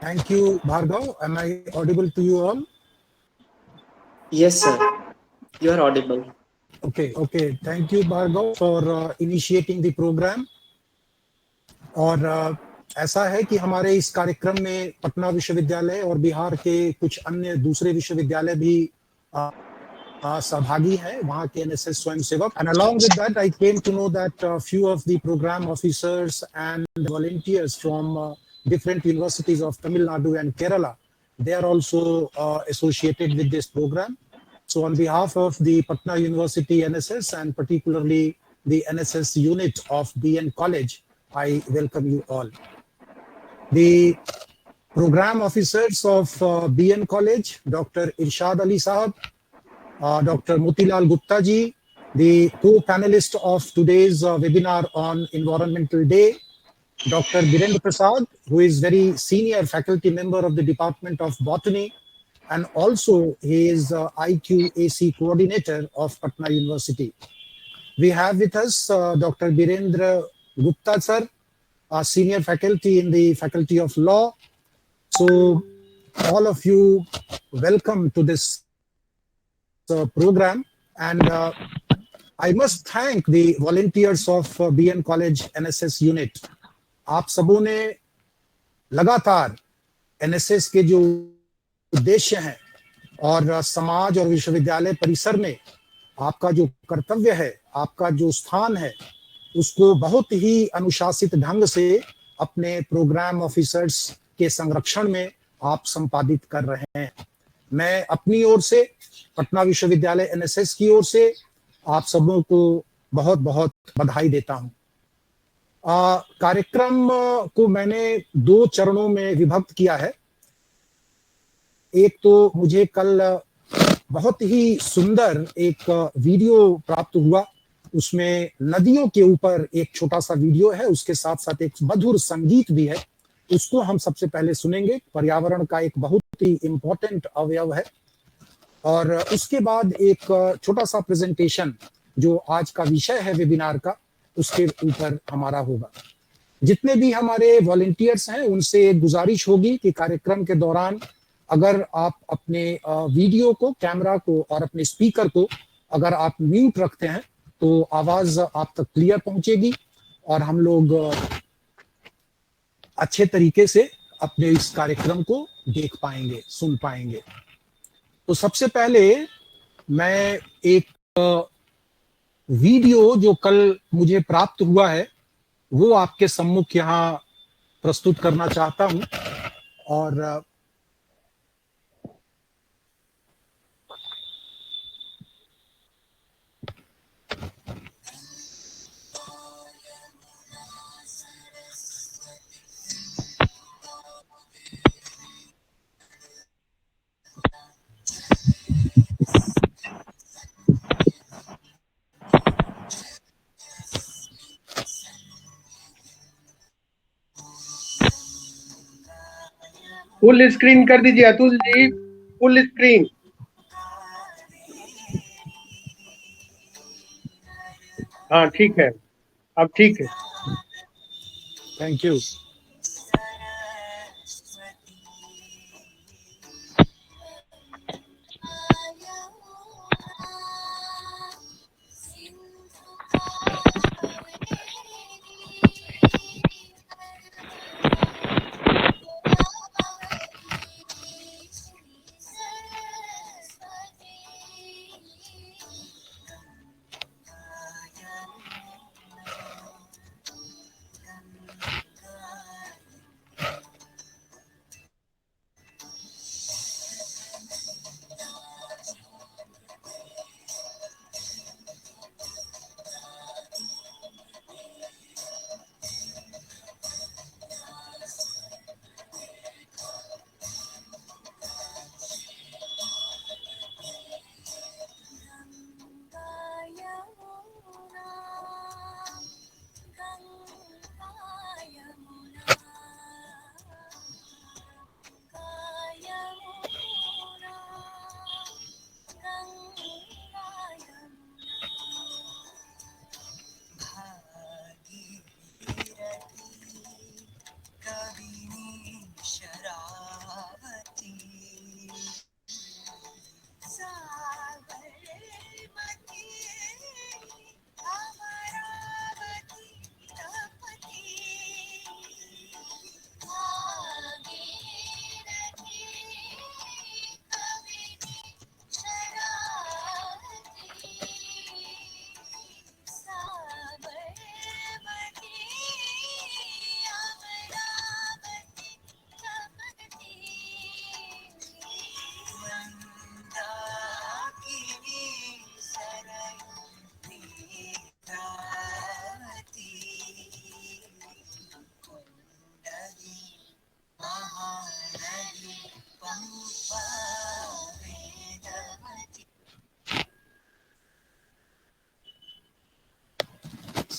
Thank you, Bhargav. Am I audible to you all? Yes, sir. You are audible. Okay. Thank you, Bhargav, for initiating the program. और ऐसा है कि हमारे इस कार्यक्रम में पटना विश्वविद्यालय और बिहार के कुछ अन्य दूसरे विश्वविद्यालय भी सहभागी हैं, वहाँ के NSS Swayamsevak. And along with that, I came to know that few of the program officers and volunteers from different universities of Tamil Nadu and Kerala, they are also associated with this program. So on behalf of the Patna University NSS and particularly the NSS unit of BN College, I welcome you all. The program officers of BN College, Dr. Irshad Ali Sahab, Dr. Motilal Gupta ji, the co-panelist of today's webinar on Environmental Day, Dr. Birendra Prasad, who is very senior faculty member of the Department of Botany, and also he is IQAC coordinator of Patna University. We have with us Dr. Birendra Gupta sir, a senior faculty in the Faculty of Law. So all of you, welcome to this program. And I must thank the volunteers of BN College NSS unit. आप सबों ने लगातार NSS के जो उद्देश्य हैं और समाज और विश्वविद्यालय परिसर में आपका जो कर्तव्य है, आपका जो स्थान है, उसको बहुत ही अनुशासित ढंग से अपने प्रोग्राम ऑफिसर्स के संरक्षण में आप संपादित कर रहे हैं. मैं अपनी ओर से, पटना विश्वविद्यालय एनएसएस की ओर से आप सबों को बहुत बहुत बधाई देता हूं. कार्यक्रम को मैंने 2 चरणों में विभक्त किया है. एक तो मुझे कल बहुत ही सुंदर एक वीडियो प्राप्त हुआ, उसमें नदियों के ऊपर एक छोटा सा वीडियो है, उसके साथ साथ एक मधुर संगीत भी है. उसको हम सबसे पहले सुनेंगे. पर्यावरण का एक बहुत ही इम्पोर्टेंट अवयव है. और उसके बाद एक छोटा सा प्रेजेंटेशन जो आज का विषय है वेबिनार का, उसके ऊपर हमारा होगा. जितने भी हमारे वॉलंटियर्स हैं उनसे एक गुजारिश होगी कि कार्यक्रम के दौरान अगर आप अपने वीडियो को, कैमरा को और अपने स्पीकर को अगर आप म्यूट रखते हैं तो आवाज आप तक क्लियर पहुंचेगी और हम लोग अच्छे तरीके से अपने इस कार्यक्रम को देख पाएंगे, सुन पाएंगे. तो सबसे पहले मैं एक वीडियो जो कल मुझे प्राप्त हुआ है वो आपके सम्मुख यहाँ प्रस्तुत करना चाहता हूं. और फुल स्क्रीन कर दीजिए अतुल जी, फुल स्क्रीन. हाँ ठीक है, अब ठीक है. Thank you.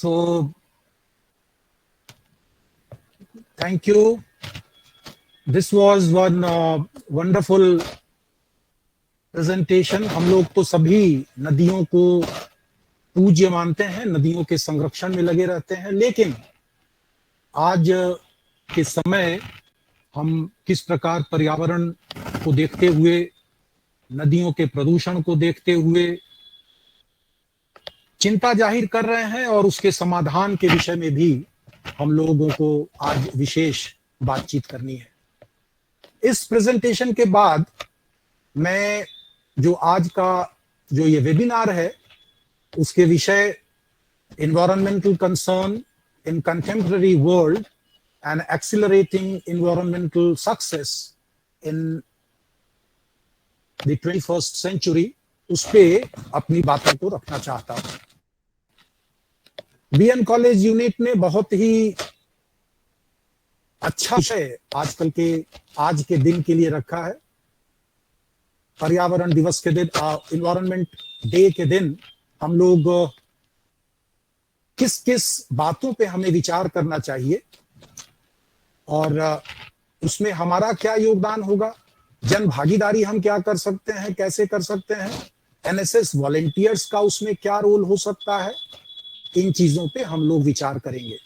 So thank you. This was one wonderful presentation. हम लोग तो सभी नदियों को पूज्य मानते हैं, नदियों के संरक्षण में लगे रहते हैं, लेकिन आज के समय हम किस प्रकार पर्यावरण को देखते हुए, नदियों के प्रदूषण को देखते हुए चिंता जाहिर कर रहे हैं और उसके समाधान के विषय में भी हम लोगों को आज विशेष बातचीत करनी है। इस प्रेजेंटेशन के बाद मैं जो आज का जो ये वेबिनार है उसके विषय environmental concern in contemporary world and accelerating environmental success in the 21st century, उस पे अपनी बातों को रखना चाहता हूं। बीएन कॉलेज यूनिट ने बहुत ही अच्छा विषय आजकल के आज के दिन के लिए रखा है। पर्यावरण दिवस के दिन, एनवायरनमेंट डे के दिन हम लोग किस किस बातों पे हमें विचार करना चाहिए और उसमें हमारा क्या योगदान होगा, जन भागीदारी हम क्या कर सकते हैं, कैसे कर सकते हैं, एनएसएस वॉलेंटियर्स का उसमें क्या रोल हो सकता है, इन चीजों पे हम लोग विचार करेंगे।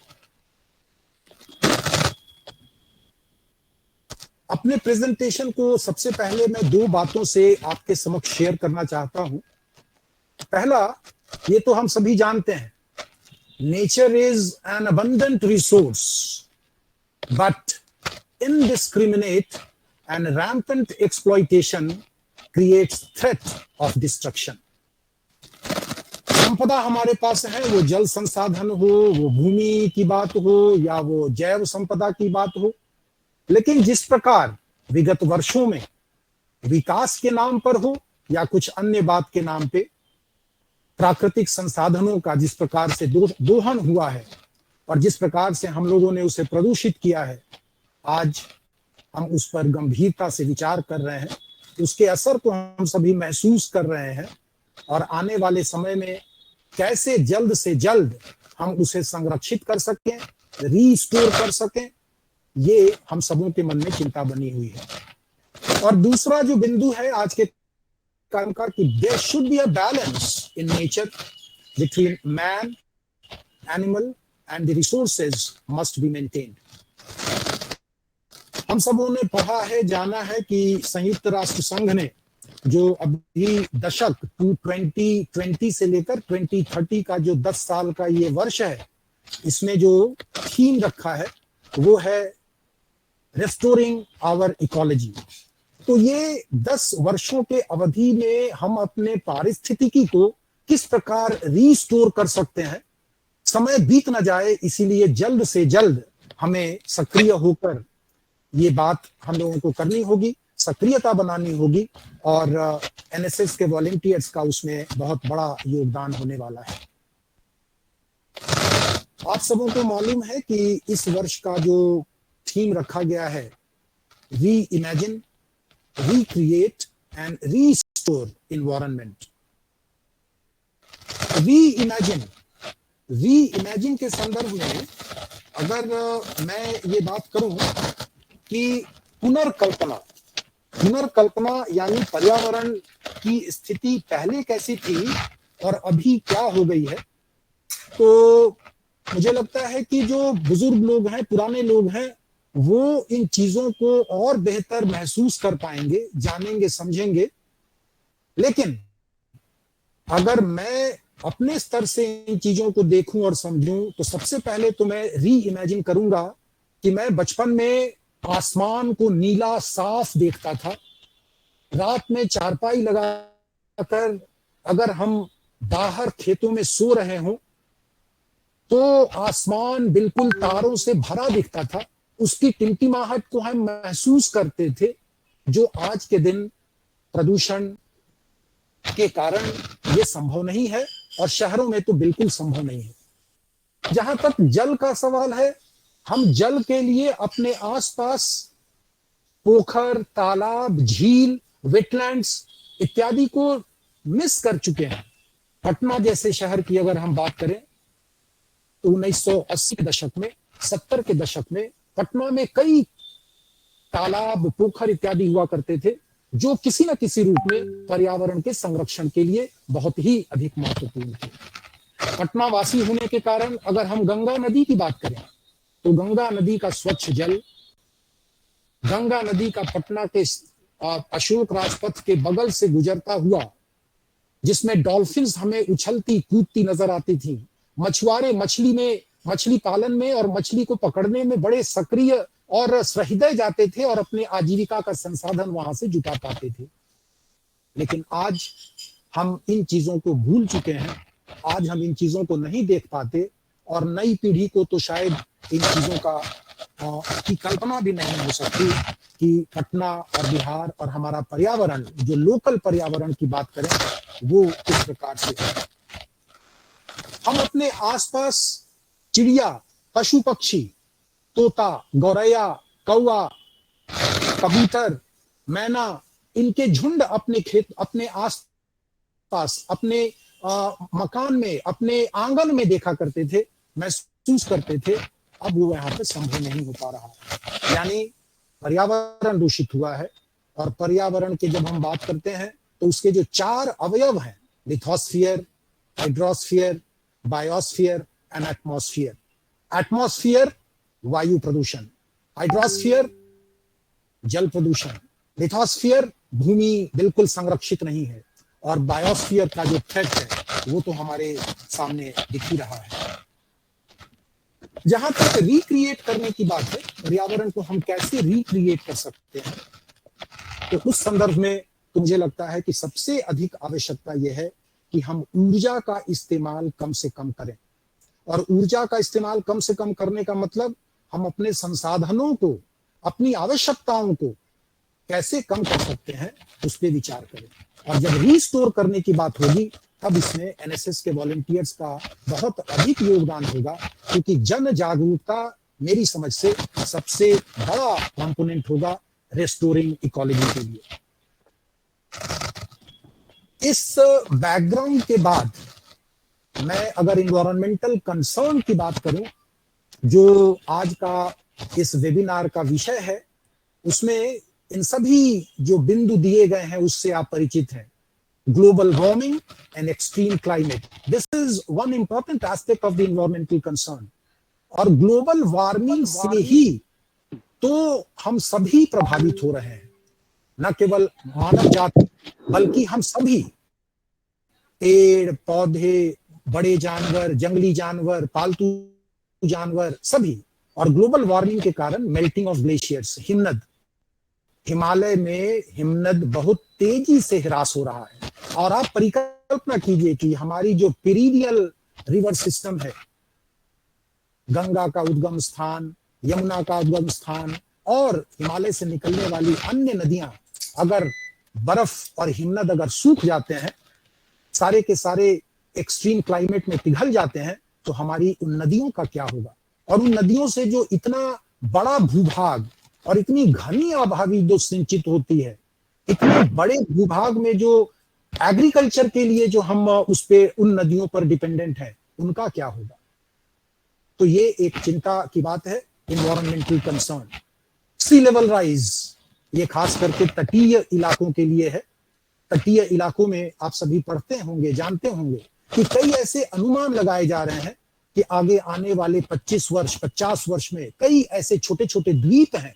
अपने प्रेजेंटेशन को सबसे पहले मैं दो बातों से आपके समक्ष शेयर करना चाहता हूं। पहला, ये तो हम सभी जानते हैं, nature is an abundant resource but indiscriminate and rampant exploitation creates threat of destruction. संपदा हमारे पास है, वो जल संसाधन हो, वो भूमि की बात हो या वो जैव संपदा की बात हो, लेकिन जिस प्रकार विगत वर्षों में विकास के नाम पर हो या कुछ अन्य बात के नाम पे प्राकृतिक संसाधनों का जिस प्रकार से दोहन हुआ है और जिस प्रकार से हम लोगों ने उसे प्रदूषित किया है, आज हम उस पर गंभीरता से विचार कर रहे हैं। उसके असर को हम सभी महसूस कर रहे हैं और आने वाले समय में कैसे जल्द से जल्द हम उसे संरक्षित कर सकें, रीस्टोर कर सकें, ये हम सबों के मन में चिंता बनी हुई है। और दूसरा जो बिंदु है आज के काम का, कि there should be a balance in nature between man, animal and the resources must be maintained. हम सबों ने पढ़ा है, जाना है कि संयुक्त राष्ट्र संघ ने जो अभी दशक 2020 से लेकर 2030 का जो 10 साल का ये वर्ष है, इसमें जो थीम रखा है वो है रेस्टोरिंग आवर इकोलॉजी। तो ये 10 वर्षों के अवधि में हम अपने पारिस्थितिकी को किस प्रकार रीस्टोर कर सकते हैं, समय बीत न जाए, इसीलिए जल्द से जल्द हमें सक्रिय होकर ये बात हम लोगों को करनी होगी, सक्रियता बनानी होगी और एनएसएस के वॉलंटियर्स का उसमें बहुत बड़ा योगदान होने वाला है। आप सबों को मालूम है कि इस वर्ष का जो थीम रखा गया है, री imagine, recreate and restore environment. री इमेजिन के संदर्भ में अगर मैं ये बात करूं कि पुनर्कल्पना यानी पर्यावरण की स्थिति पहले कैसी थी और अभी क्या हो गई है, तो मुझे लगता है कि जो बुजुर्ग लोग हैं, पुराने लोग हैं, वो इन चीजों को और बेहतर महसूस कर पाएंगे, जानेंगे, समझेंगे। लेकिन अगर मैं अपने स्तर से इन चीजों को देखूं और समझूं, तो सबसे पहले तो मैं री इमेजिन करूंगा कि मैं बचपन में आसमान को नीला साफ देखता था। रात में चारपाई लगाकर अगर हम बाहर खेतों में सो रहे हों तो आसमान बिल्कुल तारों से भरा दिखता था, उसकी टिमटिमाहट को हम महसूस करते थे, जो आज के दिन प्रदूषण के कारण ये संभव नहीं है और शहरों में तो बिल्कुल संभव नहीं है। जहां तक जल का सवाल है, हम जल के लिए अपने आसपास पोखर, तालाब, झील, वेटलैंड्स इत्यादि को मिस कर चुके हैं। पटना जैसे शहर की अगर हम बात करें तो 1980 के दशक में, 70 के दशक में पटना में कई तालाब, पोखर इत्यादि हुआ करते थे जो किसी न किसी रूप में पर्यावरण के संरक्षण के लिए बहुत ही अधिक महत्वपूर्ण थे। पटना वासी होने के कारण अगर हम गंगा नदी की बात करें तो गंगा नदी का स्वच्छ जल, गंगा नदी का पटना के अशोक राजपथ के बगल से गुजरता हुआ, जिसमें डॉल्फिन्स हमें उछलती कूदती नजर आती थी, मछुआरे मछली पालन में और मछली को पकड़ने में बड़े सक्रिय और सहृदय जाते थे और अपने आजीविका का संसाधन वहां से जुटा पाते थे। लेकिन आज हम इन चीजों को भूल चुके हैं, आज हम इन चीजों को नहीं देख पाते और नई पीढ़ी को तो शायद इन चीजों का की कल्पना भी नहीं हो सकती कि पटना और बिहार और हमारा पर्यावरण, जो लोकल पर्यावरण की बात करें, वो किस प्रकार से है। हम अपने आसपास चिड़िया, पशु पक्षी, तोता, गौरैया, कौवा, कबूतर, मैना, इनके झुंड अपने खेत, अपने आसपास, अपने मकान में, अपने आंगन में देखा करते थे, महसूस करते थे। अब वो यहाँ पे संभव नहीं हो पा रहा। यानी पर्यावरण दूषित हुआ है और पर्यावरण की जब हम बात करते हैं तो उसके जो 4 अवयव हैं, lithosphere, hydrosphere, biosphere and atmosphere. Atmosphere वायु प्रदूषण, हाइड्रोस्फीयर जल प्रदूषण, लिथोस्फीयर भूमि बिल्कुल संरक्षित नहीं है और बायोस्फीयर का जो थ्रेट है वो तो हमारे सामने दिख ही रहा है। जहां तक रिक्रिएट करने की बात है, पर्यावरण को हम कैसे रिक्रिएट कर सकते हैं, तो उस संदर्भ में तो मुझे लगता है कि सबसे अधिक आवश्यकता यह है कि हम ऊर्जा का इस्तेमाल कम से कम करें। और ऊर्जा का इस्तेमाल कम से कम करने का मतलब हम अपने संसाधनों को, अपनी आवश्यकताओं को कैसे कम कर सकते हैं उस पर विचार करें। और जब रिस्टोर करने की बात होगी तब इसमें एनएसएस के वॉलंटियर्स का बहुत अधिक योगदान होगा, क्योंकि जन जागरूकता मेरी समझ से सबसे बड़ा कंपोनेंट होगा रेस्टोरिंग इकोलॉजी के लिए। इस बैकग्राउंड के बाद मैं अगर इन्वायरमेंटल कंसर्न की बात करूं, जो आज का इस वेबिनार का विषय है, उसमें इन सभी जो बिंदु दिए गए हैं उससे आप परिचित हैं। Global warming and extreme climate, this is one important aspect of the environmental concern. और ग्लोबल वार्मिंग से ही तो हम सभी प्रभावित हो रहे हैं, न केवल मानव जाति बल्कि हम सभी, पेड़ पौधे, बड़े जानवर, जंगली जानवर, पालतू जानवर, सभी। और ग्लोबल वार्मिंग के कारण मेल्टिंग ऑफ ग्लेशियर्स, हिमनद, हिमालय में हिमनद बहुत तेजी से ह्रास हो रहा है। और आप परिकल्पना कीजिए कि हमारी जो पेरिवियल रिवर सिस्टम है, गंगा का उद्गम स्थान, यमुना का उद्गम स्थान और हिमालय से निकलने वाली अन्य नदियां, अगर बर्फ और हिमनद अगर सूख जाते हैं, सारे के सारे एक्सट्रीम क्लाइमेट में पिघल जाते हैं, तो हमारी उन नदियों का क्या होगा। और उन नदियों से जो इतना बड़ा भूभाग और इतनी घनी आबादी जो सिंचित होती है, इतने बड़े भूभाग में जो एग्रीकल्चर के लिए जो हम उस पे उन नदियों पर डिपेंडेंट है, उनका क्या होगा। तो ये एक चिंता की बात है, इन्वायरमेंटल कंसर्न। सी लेवल राइज, ये खास करके तटीय इलाकों के लिए है। तटीय इलाकों में आप सभी पढ़ते होंगे, जानते होंगे कि कई ऐसे अनुमान लगाए जा रहे हैं कि आगे आने वाले 25 वर्ष 50 वर्ष में कई ऐसे छोटे छोटे द्वीप हैं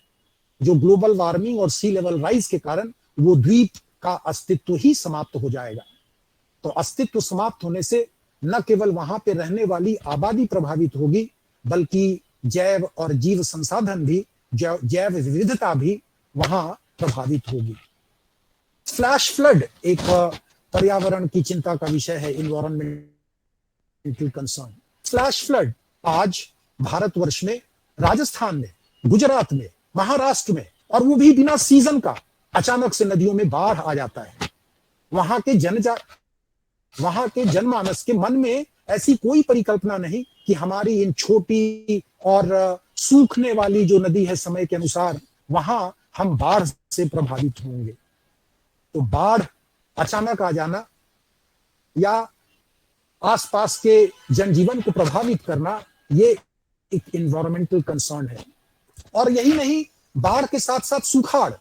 जो ग्लोबल वार्मिंग और सी लेवल राइज के कारण वो द्वीप का अस्तित्व ही समाप्त हो जाएगा। तो अस्तित्व समाप्त होने से न केवल वहां पे रहने वाली आबादी प्रभावित होगी, बल्कि जैव और जीव संसाधन भी, जैव विविधता भी वहां प्रभावित होगी। फ्लैश फ्लड एक पर्यावरण की चिंता का विषय है, इन्वायरमेंटल कंसर्न। फ्लैश फ्लड आज भारतवर्ष में, राजस्थान में, गुजरात में, महाराष्ट्र में, और वो भी बिना सीजन का अचानक से नदियों में बाढ़ आ जाता है। वहां के जनमानस के मन में ऐसी कोई परिकल्पना नहीं कि हमारी इन छोटी और सूखने वाली जो नदी है समय के अनुसार, वहां हम बाढ़ से प्रभावित होंगे। तो बाढ़ अचानक आ जाना या आसपास के जनजीवन को प्रभावित करना, ये एक इन्वायरमेंटल कंसर्न है। और यही नहीं, बाढ़ के साथ साथ सुखाड़,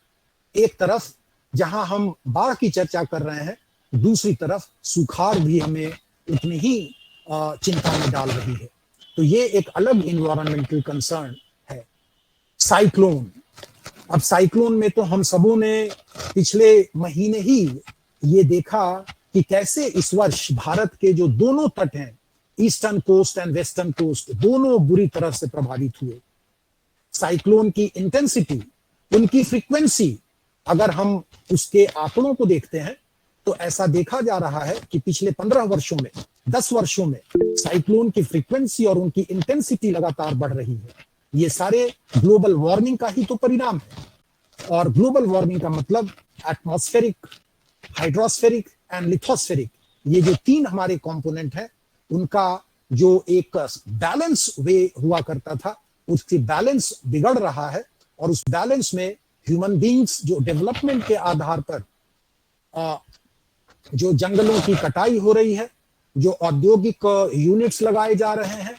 एक तरफ जहां हम बाढ़ की चर्चा कर रहे हैं, दूसरी तरफ सुखाड़ भी हमें उतनी ही चिंता में डाल रही है। तो ये एक अलग इन्वायरमेंटल कंसर्न है। साइक्लोन, अब साइक्लोन में तो हम सबों ने पिछले महीने ही ये देखा कि कैसे इस वर्ष भारत के जो दोनों तट हैं, eastern coast and western coast, दोनों बुरी तरह से प्रभावित हुए। साइक्लोन की इंटेंसिटी, उनकी फ्रीक्वेंसी, अगर हम उसके आंकड़ों को देखते हैं तो ऐसा देखा जा रहा है कि पिछले 15 वर्षों में, 10 वर्षों में साइक्लोन की फ्रीक्वेंसी और उनकी इंटेंसिटी लगातार बढ़ रही है। ये सारे ग्लोबल वार्मिंग का ही तो परिणाम है। और ग्लोबल वार्मिंग का मतलब एटमॉस्फेरिक, हाइड्रोस्फेरिक एंड लिथोस्फेरिक, ये जो 3 हमारे कंपोनेंट हैं, उनका जो एक बैलेंस वे हुआ करता था, उसकी बैलेंस बिगड़ रहा है। और उस बैलेंस में ह्यूमन बीइंग्स जो डेवलपमेंट के आधार पर जो जंगलों की कटाई हो रही है, जो औद्योगिक यूनिट्स लगाए जा रहे हैं,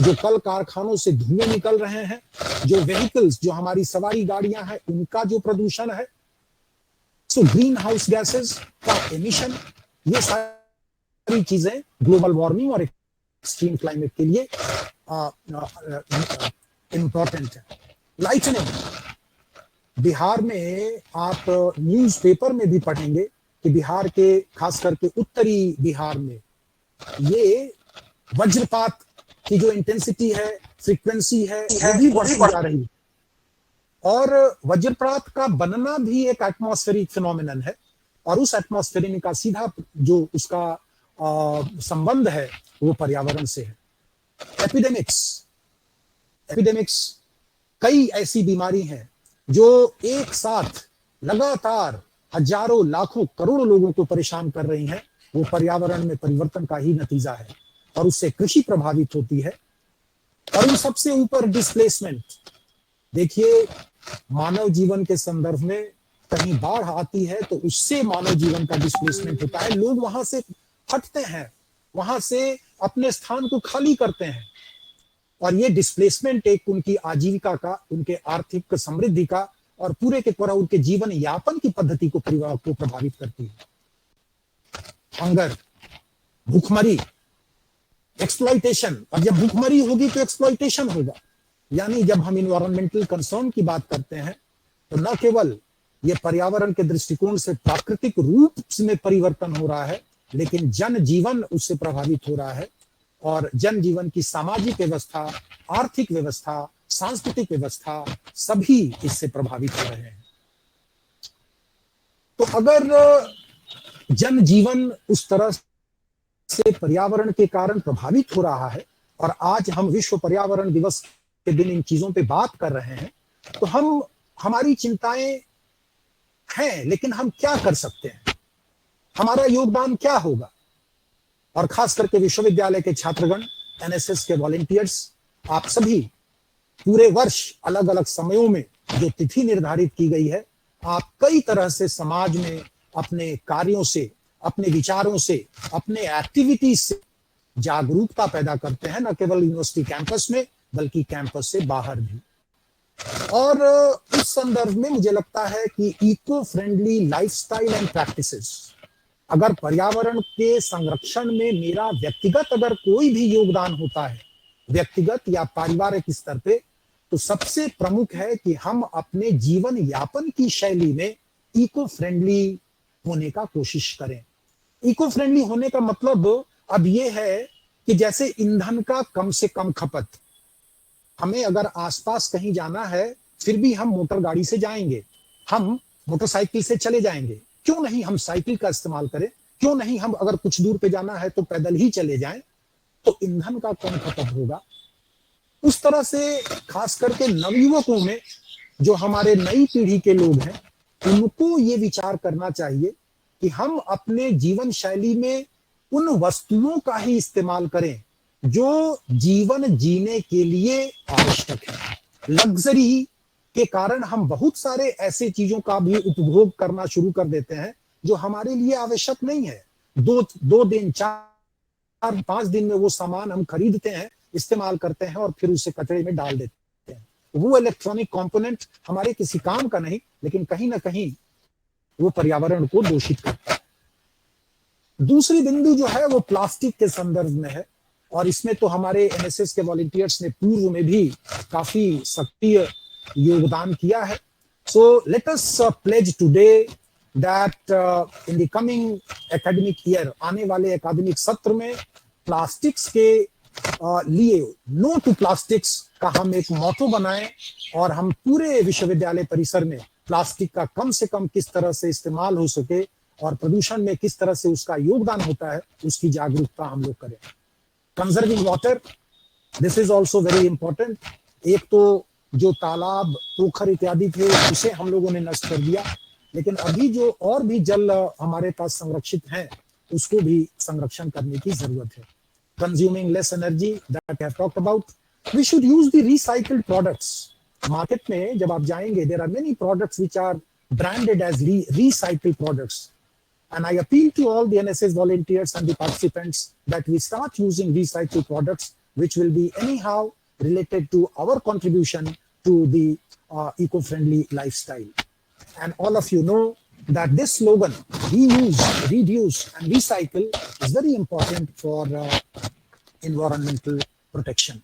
जो कल कारखानों से धुएं निकल रहे हैं, जो व्हीकल्स, जो हमारी सवारी गाड़ियां हैं, उनका जो प्रदूषण है, सो ग्रीन हाउस गैसेस का एमिशन, ये सारी चीजें ग्लोबल वार्मिंग और एक्सट्रीम क्लाइमेट के लिए इंपॉर्टेंट है। लाइटनिंग, बिहार में आप न्यूज़पेपर में भी पढ़ेंगे कि बिहार के, खास करके उत्तरी बिहार में, ये वज्रपात की जो इंटेंसिटी है, फ्रीक्वेंसी है, वो भी बढ़ती जा रही है। और वज्रपात का बनना भी एक एटमॉस्फेरिक फिनोमिनन है, और उस एटमॉस्फेरिक का सीधा जो उसका संबंध है वो पर्यावरण से है। एपिडेमिक्स, कई ऐसी बीमारी हैं जो एक साथ लगातार हजारों, लाखों, करोड़ों लोगों को परेशान कर रही हैं। वो पर्यावरण में परिवर्तन का ही नतीजा है, और उससे कृषि प्रभावित होती है। और उन सबसे ऊपर डिस्प्लेसमेंट, देखिए मानव जीवन के संदर्भ में कहीं बाढ़ आती है तो उससे मानव जीवन का डिस्प्लेसमेंट होता है। लोग वहां से हटते हैं, वहां से अपने स्थान को खाली करते हैं, और ये डिस्प्लेसमेंट एक उनकी आजीविका का, उनके आर्थिक समृद्धि का और पूरे के पूरा उनके जीवन यापन की पद्धति को प्रभावित करती है। हंगर, भूखमरी, एक्सप्लॉइटेशन, और जब भूखमरी होगी तो एक्सप्लॉइटेशन होगा। यानी जब हम इन्वायरमेंटल कंसर्न की बात करते हैं तो न केवल ये पर्यावरण के दृष्टिकोण से प्राकृतिक रूप में परिवर्तन हो रहा है, लेकिन जनजीवन उससे प्रभावित हो रहा है। और जनजीवन की सामाजिक व्यवस्था, आर्थिक व्यवस्था, सांस्कृतिक व्यवस्था, सभी इससे प्रभावित हो रहे हैं। तो अगर जनजीवन उस तरह से पर्यावरण के कारण प्रभावित हो रहा है, और आज हम विश्व पर्यावरण दिवस के दिन इन चीजों पे बात कर रहे हैं, तो हमारी चिंताएं हैं, लेकिन हम क्या कर सकते हैं, हमारा योगदान क्या होगा? और खास करके विश्वविद्यालय के छात्रगण, एनएसएस के वॉलंटियर्स, आप सभी पूरे वर्ष अलग अलग समयों में जो तिथि निर्धारित की गई है, आप कई तरह से समाज में अपने कार्यों से, अपने विचारों से, अपने एक्टिविटीज से जागरूकता पैदा करते हैं, न केवल यूनिवर्सिटी कैंपस में बल्कि कैंपस से बाहर भी। और उस संदर्भ में मुझे लगता है कि eco friendly lifestyle and practices, अगर पर्यावरण के संरक्षण में मेरा व्यक्तिगत अगर कोई भी योगदान होता है, व्यक्तिगत या पारिवारिक स्तर पे, तो सबसे प्रमुख है कि हम अपने जीवन यापन की शैली में इको फ्रेंडली होने का कोशिश करें। इको फ्रेंडली होने का मतलब अब ये है कि जैसे ईंधन का कम से कम खपत, हमें अगर आसपास कहीं जाना है फिर भी हम मोटर गाड़ी से जाएंगे, हम मोटरसाइकिल से चले जाएंगे, क्यों नहीं हम साइकिल का इस्तेमाल करें, क्यों नहीं हम अगर कुछ दूर पे जाना है तो पैदल ही चले जाएं, तो ईंधन का कम खपत होगा। उस तरह से खास करके नवयुवकों में, जो हमारे नई पीढ़ी के लोग हैं, उनको ये विचार करना चाहिए कि हम अपने जीवन शैली में उन वस्तुओं का ही इस्तेमाल करें जो जीवन जीने के लिए आवश्यक है। लग्जरी के कारण हम बहुत सारे ऐसे चीजों का भी उपभोग करना शुरू कर देते हैं जो हमारे लिए आवश्यक नहीं है। दो दिन, 4-5 दिन में वो सामान हम खरीदते हैं, इस्तेमाल करते हैं और फिर उसे कचरे में डाल देते हैं। वो इलेक्ट्रॉनिक कंपोनेंट हमारे किसी काम का नहीं, लेकिन कहीं ना कहीं वो पर्यावरण को दूषित करता है। दूसरी बिंदु जो है वो प्लास्टिक के संदर्भ में है, और इसमें तो हमारे एनएसएस के वॉलंटियर्स ने पूर्व में भी काफी सक्रिय योगदान किया है। So let us pledge today that in the coming academic year, आने वाले एकेडमिक सत्र में प्लास्टिक्स के लिए नो टू प्लास्टिक्स का हम एक मोटो बनाएं, और हम पूरे विश्वविद्यालय परिसर में प्लास्टिक का कम से कम किस तरह से इस्तेमाल हो सके और प्रदूषण में किस तरह से उसका योगदान होता है, उसकी जागरूकता हम लोग करें। Conserving water, this is also very important. एक तो जो तालाब, पोखर इत्यादि थे उसे हम लोगों ने नष्ट कर दिया, लेकिन अभी जो और भी जल हमारे पास संरक्षित हैं उसको भी संरक्षण करने की जरूरत है। Consuming less energy, that I have talked about. We should use the recycled products. Market में जब आप जाएंगे, there are many products which are branded as recycled products. And I appeal to all the NSS volunteers and the participants that we start using recycled products, which will be anyhow related to our contribution to the eco-friendly lifestyle. And all of you know that this slogan, reuse, reduce, and recycle, is very important for environmental protection.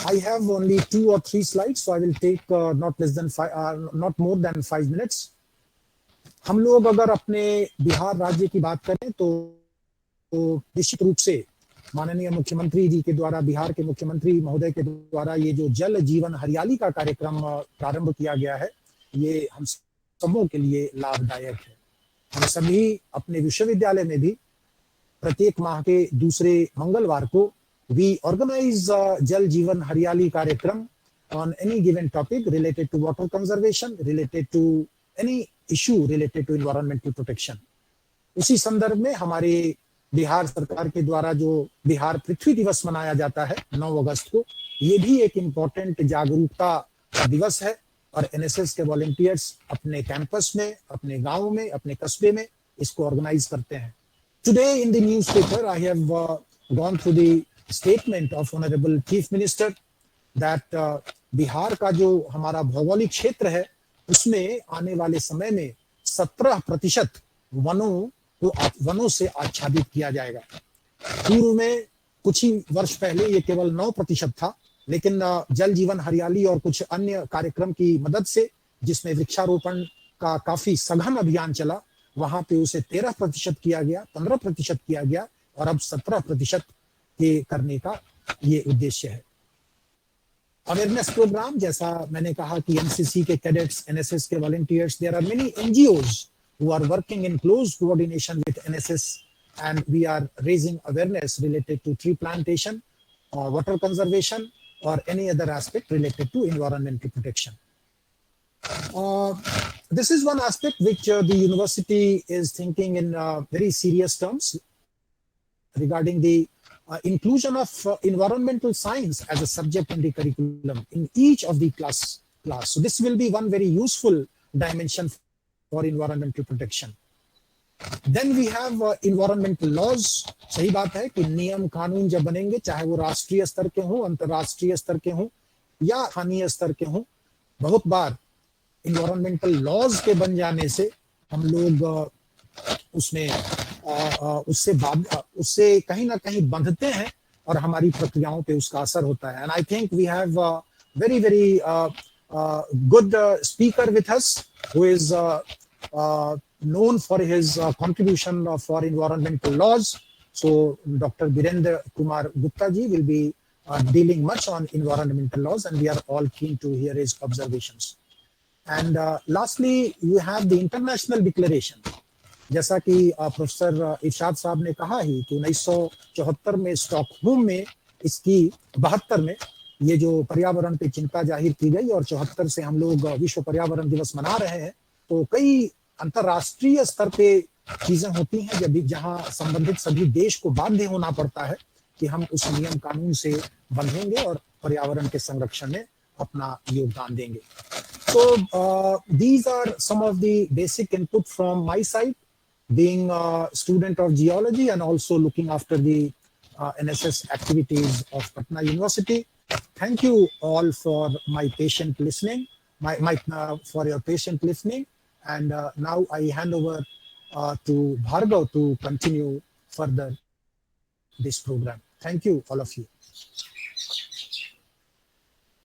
I have only 2 or 3 slides, so I will take not more than 5 minutes. हम लोग अगर अपने बिहार राज्य की बात करें तो निश्चित रूप से माननीय मुख्यमंत्री जी के द्वारा, बिहार के मुख्यमंत्री महोदय के द्वारा ये जो जल जीवन हरियाली का कार्यक्रम प्रारंभ किया गया है, ये हम सबों के लिए लाभदायक है। हम सभी अपने विश्वविद्यालय में भी प्रत्येक माह के दूसरे मंगलवार को we organize Jal Jeevan Haryali कार्यक्रम on any given topic related to water conservation, related to any issue related to environmental protection. उसी संदर्भ में हमारे बिहार सरकार के द्वारा जो बिहार पृथ्वी दिवस मनाया जाता है 9 अगस्त को, ये भी एक इम्पोर्टेंट जागरूकता दिवस है, और एनएसएस के वॉलंटियर्स अपने कैंपस में, अपने गांव में, अपने कस्बे में इसको ऑर्गेनाइज करते हैं। Today in the newspaper I have gone through the statement of honorable chief minister that Bihar का जो हमारा भौगोलिक क्षेत्र है उसमें आने वाले समय में 17% वनों से आच्छादित किया जाएगा। पूर्व में कुछ ही वर्ष पहले ये केवल 9% था, लेकिन जल जीवन हरियाली और कुछ अन्य कार्यक्रम की मदद से, जिसमें वृक्षारोपण का काफी सघन अभियान चला, वहां पे उसे 13% किया गया, 15% किया गया, और अब 17% के करने का ये उद्देश्य है। अवेयरनेस प्रोग्राम, जैसा मैंने कहा कि एनसीसी के कैडेट्स, एनएसएस के volunteers, there are many NGOs who are working in close coordination with NSS, and we are raising awareness related to tree plantation or water conservation or any other aspect related to environmental protection. This is one aspect which the university is thinking in very serious terms regarding the inclusion of environmental science as a subject in the curriculum in each of the class. So this will be one very useful dimension for environmental protection. Then we have environmental laws. सही बात है कि नियम कानून जब बनेंगे, चाहे वो राष्ट्रीय स्तर के हों, अंतर्राष्ट्रीय स्तर के हों या स्थानीय स्तर के हों, बहुत बार environmental laws के बन जाने से हम लोग उसमें उससे कहीं ना कहीं बंधते हैं और हमारी प्रक्रियाओं पे उसका असर होता है। And I think we have a very good speaker with us who is known for his contribution for environmental laws. So Dr. Birendra Kumar Gupta ji will be dealing much on environmental laws, and we are all keen to hear his observations. And lastly, you have the international declaration. जैसा कि professor इरशाद साहब ने कहा ही कि 1974 में Stockholm में, इसकी 72 में ये जो पर्यावरण पे चिंता जाहिर की गई, और 74 से हम लोग विश्व पर्यावरण दिवस मना रहे हैं। तो कई अंतर्राष्ट्रीय स्तर पे चीजें होती हैं जहां संबंधित सभी देश को बाध्य होना पड़ता है कि हम उस नियम कानून से बंधेंगे और पर्यावरण के संरक्षण में अपना योगदान देंगे। So these are some of the basic input from my side, being a student of geology and also looking after the NSS activities of Patna University. Thank you all for my patient listening, for your patient listening. And now I hand over to Bhargav to continue further this program. Thank you, all of you.